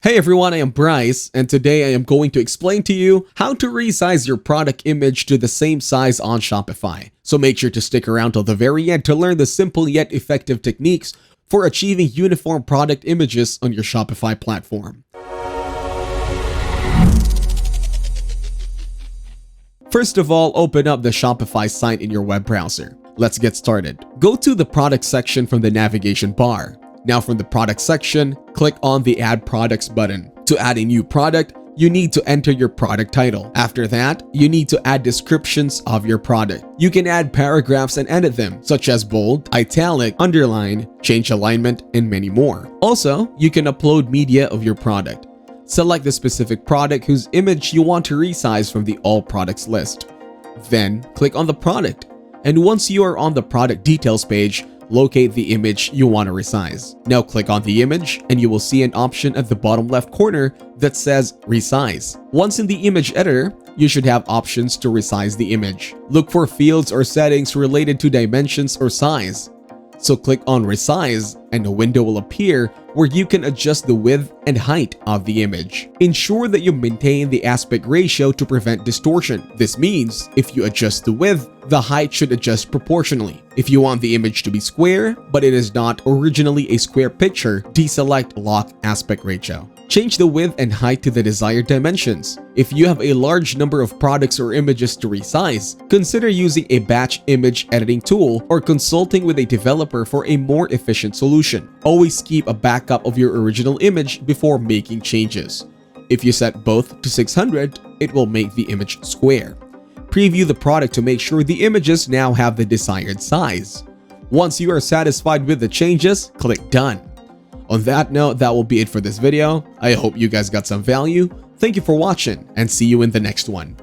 Hey everyone, I am Bryce, and today I am going to explain to you how to resize your product image to the same size on Shopify. So make sure to stick around till the very end to learn the simple yet effective techniques for achieving uniform product images on your Shopify platform. First of all, open up the Shopify site in your web browser. Let's get started. Go to the product section from the navigation bar. Now from the product section, click on the Add Products button. To add a new product, you need to enter your product title. After that, you need to add descriptions of your product. You can add paragraphs and edit them, such as bold, italic, underline, change alignment, and many more. Also, you can upload media of your product. Select the specific product whose image you want to resize from the All Products list. Then, click on the product. And once you are on the product details page, locate the image you want to resize. Now click on the image and you will see an option at the bottom left corner that says Resize. Once in the image editor, you should have options to resize the image. Look for fields or settings related to dimensions or size. So click on Resize and a window will appear where you can adjust the width and height of the image. Ensure that you maintain the aspect ratio to prevent distortion. This means if you adjust the width, the height should adjust proportionally. If you want the image to be square, but it is not originally a square picture, deselect Lock Aspect Ratio. Change the width and height to the desired dimensions. If you have a large number of products or images to resize, consider using a batch image editing tool or consulting with a developer for a more efficient solution. Always keep a backup of your original image before making changes. If you set both to 600, it will make the image square. Preview the product to make sure the images now have the desired size. Once you are satisfied with the changes, click Done. On that note, that will be it for this video. I hope you guys got some value. Thank you for watching and see you in the next one.